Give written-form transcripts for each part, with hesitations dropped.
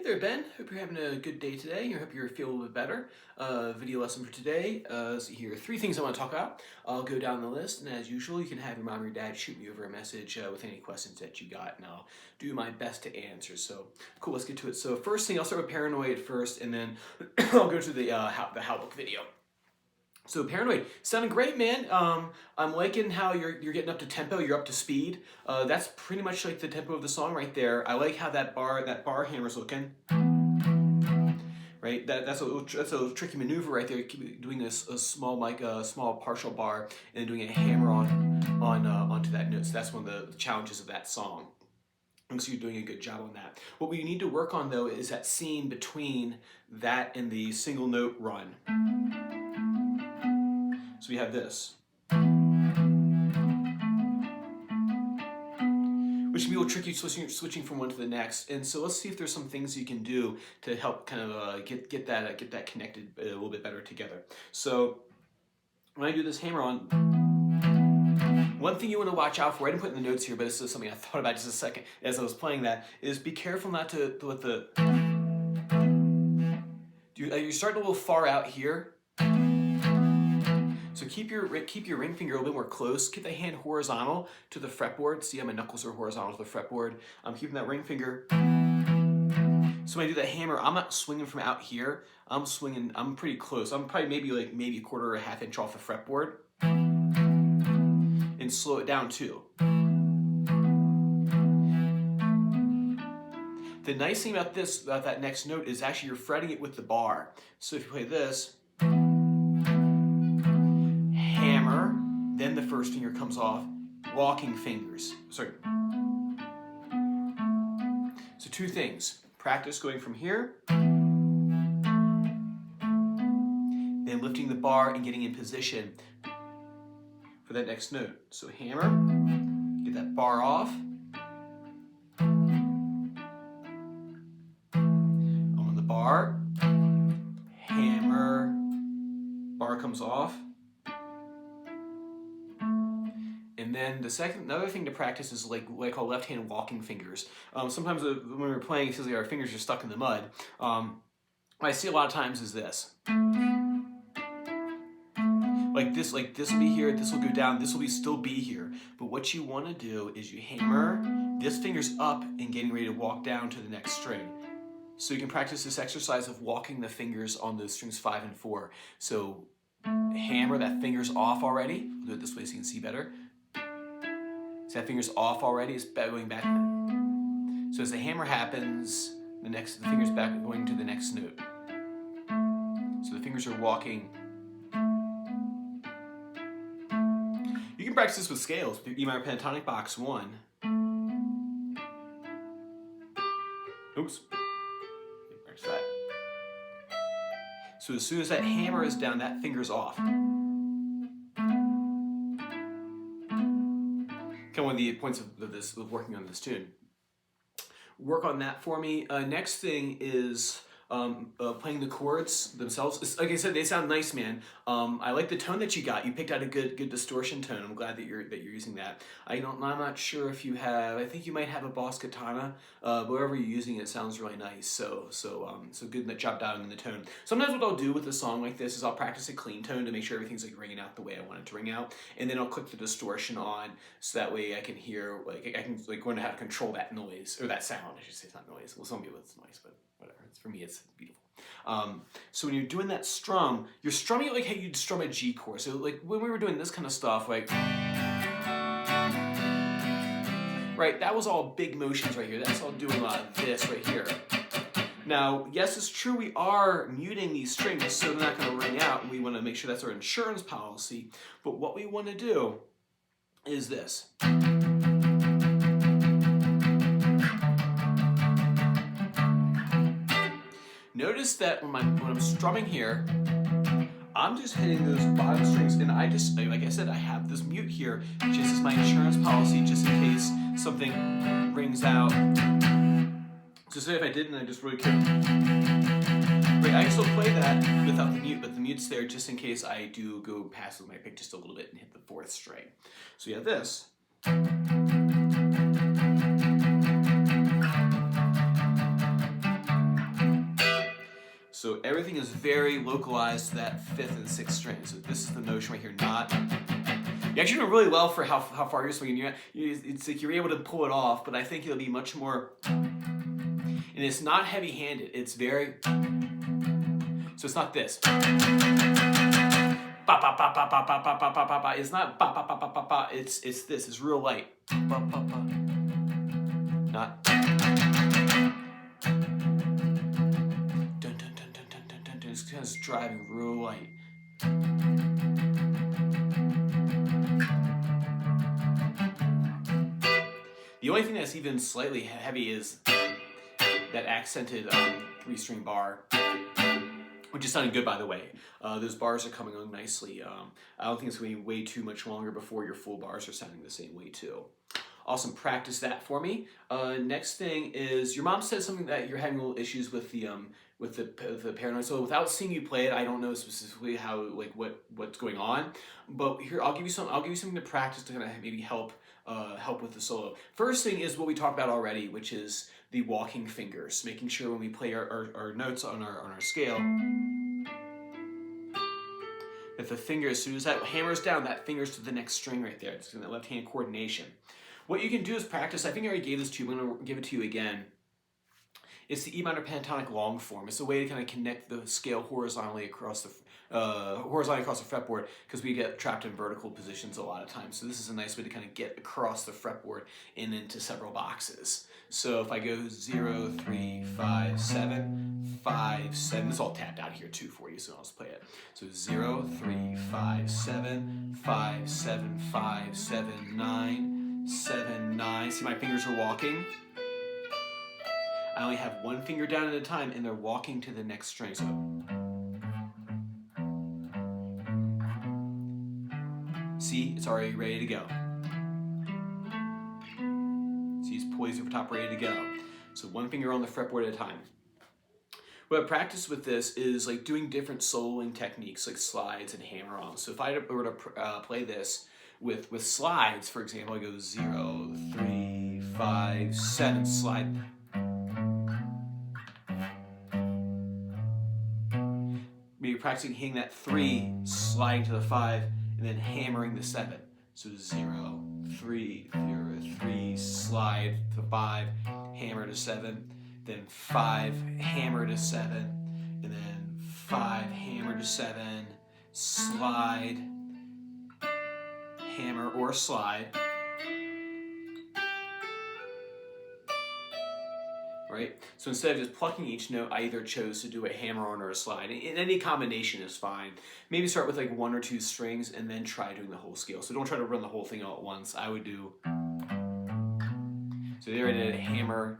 there, Ben. Hope you're having a good day today. I hope you're feeling a little bit better. Video lesson for today. So here are three things I want to talk about. I'll go down the list, and as usual, you can have your mom or your dad shoot me over a message with any questions that you got, and I'll do my best to answer. So cool, let's get to it. So first thing, I'll start with Paranoid first, and then I'll go to the How Book video. So Paranoid, sounding great, man. I'm liking how you're getting up to tempo, you're up to speed. That's pretty much like the tempo of the song right there. I like how that bar hammer's looking. Right, that's a little tricky maneuver right there. Keep doing a small small partial bar and then doing a hammer onto that note. So that's one of the challenges of that song. And so you're doing a good job on that. What we need to work on though is that scene between that and the single note run. So we have this, which can be a little tricky switching from one to the next. And so let's see if there's some things you can do to help kind of get that connected a little bit better together. So when I do this hammer on, one thing you want to watch out for, I didn't put in the notes here, but this is something I thought about just a second as I was playing that, is be careful not to let the, you're starting a little far out here. So keep your ring finger a little bit more close. Keep the hand horizontal to the fretboard. See how my knuckles are horizontal to the fretboard. I'm keeping that ring finger. So when I do that hammer, I'm not swinging from out here. I'm pretty close. I'm probably maybe a quarter or a half inch off the fretboard. And slow it down too. The nice thing about that next note is actually you're fretting it with the bar. So if you play this, hammer, then the first finger comes off, walking fingers. Sorry. So two things. Practice going from here, then lifting the bar and getting in position for that next note. So hammer, get that bar off. On the bar, hammer, bar comes off. And then another thing to practice is like what I call left-hand walking fingers. Sometimes when we're playing, it feels like our fingers are stuck in the mud. What I see a lot of times is this. Like this will be here, this will go down, this will still be here. But what you want to do is you hammer, this finger's up and getting ready to walk down to the next string. So you can practice this exercise of walking the fingers on those strings 5 and 4. So hammer, that finger's off already. I'll do it this way so you can see better. So that finger's off already, it's going back. So as the hammer happens, the finger's back going to the next note. So the fingers are walking. You can practice this with scales, with your E minor pentatonic box 1. Oops. Practice that. So as soon as that hammer is down, that finger's off. Kind of one of the points of working on this tune. Work on that for me. Next thing is playing the chords themselves. Like I said, they sound nice, man. I like the tone that you got. You picked out a good distortion tone. I'm glad that you're using that. I'm not sure if you have. I think you might have a Boss Katana. But wherever you're using it, sounds really nice. So good job dialing in the tone. Sometimes what I'll do with a song like this is I'll practice a clean tone to make sure everything's like ringing out the way I want it to ring out, and then I'll click the distortion on so that way I can hear learn how to control that noise or that sound. I should say it's not noise. Well, some people it's noise, but whatever. For me, it's beautiful. So when you're doing that strum, you're strumming it like how you'd strum a G chord. So like when we were doing this kind of stuff, like, right, that was all big motions right here. That's all doing this right here. Now, yes, it's true we are muting these strings so they're not going to ring out, and we want to make sure that's our insurance policy. But what we want to do is this. Notice that when I'm strumming here, I'm just hitting those bottom strings, and I just, like I said, I have this mute here just as my insurance policy, just in case something rings out. So say if I didn't, I just really could. Right, I can still play that without the mute, but the mute's there just in case I do go past with my pick just a little bit and hit the 4th string. So you have this. So everything is very localized to that 5th and 6th string. So this is the notion right here, not. You're actually doing really well for how far you're swinging. It's like you're able to pull it off, but I think it'll be much more. And it's not heavy-handed. It's very. So it's not this. Ba ba ba ba ba ba ba ba ba ba ba. It's not ba ba ba ba ba ba. It's this. It's real light. Ba ba ba. Not. Dun dun dun dun dun dun dun. It's kind of driving real light. The only thing that's even slightly heavy is that accented 3-string bar, which is sounding good, by the way. Those bars are coming on nicely. I don't think it's going to be way too much longer before your full bars are sounding the same way too. Awesome, practice that for me. Next thing is, your mom said something that you're having little issues with the paranoid. So without seeing you play it, I don't know specifically how what's going on. But here, I'll give you something to practice to kind of maybe help with the solo. First thing is what we talked about already, which is the walking fingers, making sure when we play our notes on our scale, that the finger, as soon as that hammers down, that finger's to the next string right there. It's in the left-hand coordination. What you can do is practice. I think I already gave this to you. I'm going to give it to you again. It's the E minor pentatonic long form. It's a way to kind of connect the scale horizontally across the fretboard, because we get trapped in vertical positions a lot of times. So this is a nice way to kind of get across the fretboard and into several boxes. So if I go 0, 3, 5, 7, 5, 7, it's all tapped out here too for you, so I'll just play it. So 0, 3, 5, 7, 5, 7, 5, 7, 9, 7, 9. See, my fingers are walking. I only have one finger down at a time, and they're walking to the next string. So see, it's already ready to go. See, it's poised over top, ready to go. So one finger on the fretboard at a time. What I practice with this is like doing different soloing techniques, like slides and hammer-ons. So if I were to play this with slides, for example, I go 0, 3, 5, 7, slide. Maybe practicing hitting that 3, sliding to the 5, and then hammering the 7. So 0, 3, 0, 3, slide to 5, hammer to 7, then 5, hammer to 7, and then 5, hammer to 7, slide, hammer or slide. Right? So instead of just plucking each note, I either chose to do a hammer-on or a slide. And any combination is fine. Maybe start with like 1 or 2 strings and then try doing the whole scale. So don't try to run the whole thing all at once. I would do. So there I did a hammer.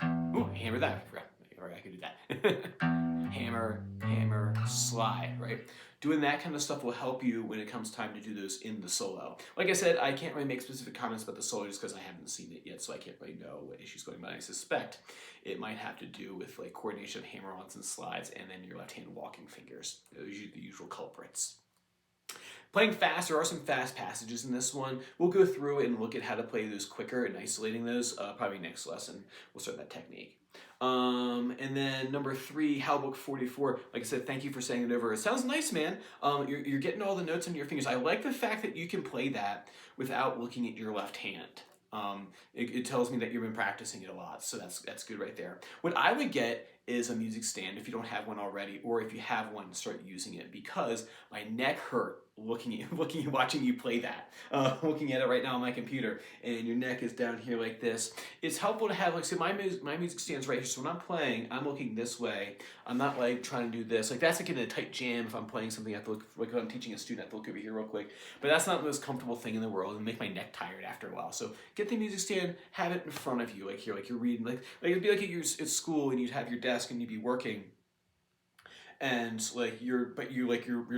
Ooh, hammer that. I could do that. Hammer, hammer, slide, right? Doing that kind of stuff will help you when it comes time to do those in the solo. Like I said, I can't really make specific comments about the solo just because I haven't seen it yet, so I can't really know what issue's going on. I suspect it might have to do with like coordination of hammer-ons and slides, and then your left-hand walking fingers. Those are the usual culprits. Playing fast, there are some fast passages in this one. We'll go through and look at how to play those quicker and isolating those. Probably next lesson, we'll start that technique. And then number 3, HAL Book 44. Like I said, thank you for saying it over. It sounds nice, man. You're getting all the notes on your fingers. I like the fact that you can play that without looking at your left hand. It tells me that you've been practicing it a lot, so that's good right there. What I would get is a music stand if you don't have one already, or if you have one, start using it, because my neck hurt watching you play that. Looking at it right now on my computer, and your neck is down here like this. It's helpful to have, like, say my music stand's right here, so when I'm playing, I'm looking this way. I'm not like trying to do this. Like that's like in a tight jam. If I'm playing something, I have to look, like if I'm teaching a student, I have to look over here real quick. But that's not the most comfortable thing in the world, and make my neck tired after a while. So get the music stand, have it in front of you, like here, like you're reading, like it'd be like at school, and you'd have your desk and you'd be working. And like your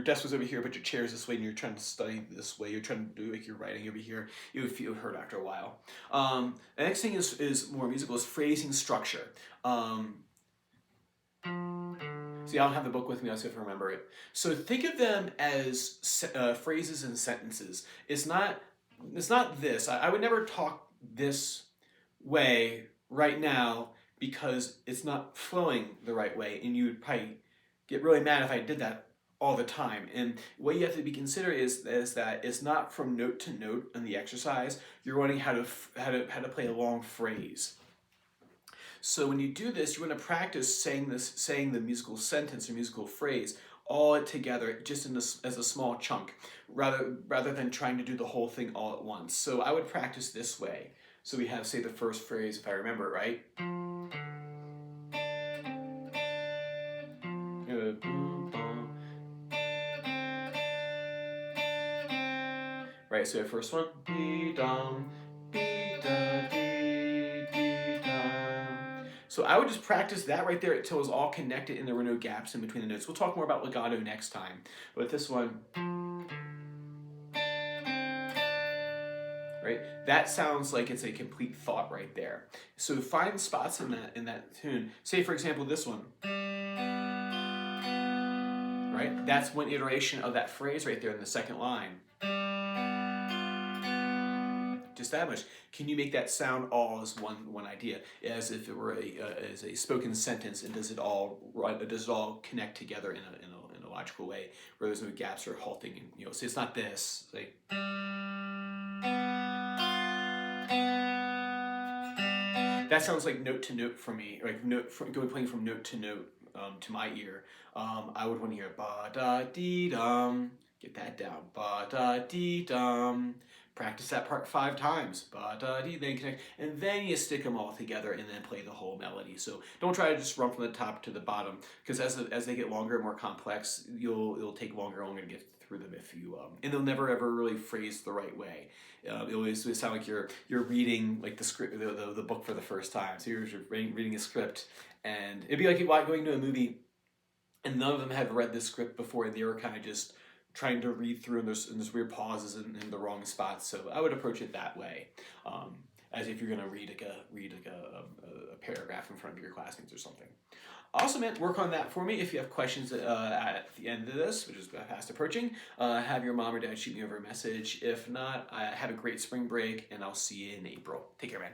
desk was over here, but your chair is this way, and you're trying to study this way. You're trying to do like your writing over here. You would feel hurt after a while. The next thing is more musical, is phrasing structure. See, I don't have the book with me. I'll see if I remember it. So think of them as phrases and sentences. It's not this. I would never talk this way right now, because it's not flowing the right way, and you would probably get really mad if I did that all the time. And what you have to be considered is that it's not from note to note in the exercise. You're learning how to play a long phrase. So when you do this, you want to practice saying the musical sentence or musical phrase all together, just as a small chunk, rather than trying to do the whole thing all at once. So I would practice this way. So we have, say, the first phrase, if I remember it right. Right, so the first one, be-dum, be-da, dee-dee-dum. So I would just practice that right there until it was all connected and there were no gaps in between the notes. We'll talk more about legato next time. But this one, right, that sounds like it's a complete thought right there. So find spots in that tune. Say, for example, this one. Right, that's one iteration of that phrase right there in the second line. Just that much. Can you make that sound all as one idea, as if it were as a spoken sentence, and does it all connect together in a logical way where there's no gaps or halting? And so it's not this like. That sounds like note to note for me, like playing from note to note to my ear. I would want to hear ba da dee dum. Get that down. Ba da dee dum. Practice that part 5 times. Ba da dee. Then connect, and then you stick them all together, and then play the whole melody. So don't try to just run from the top to the bottom, because as they get longer and more complex, it'll take longer and longer to get through them if you and they'll never ever really phrase the right way. It always sound like you're reading like the script, the book for the first time. So you're reading a script, and it'd be like going to a movie, and none of them had read the script before, and they were kind of just trying to read through, and there's weird pauses in the wrong spots. So I would approach it that way, as if you're gonna read a paragraph in front of your classmates or something. Also, man, work on that for me. If you have questions at the end of this, which is fast approaching, have your mom or dad shoot me over a message. If not, have a great spring break, and I'll see you in April. Take care, man.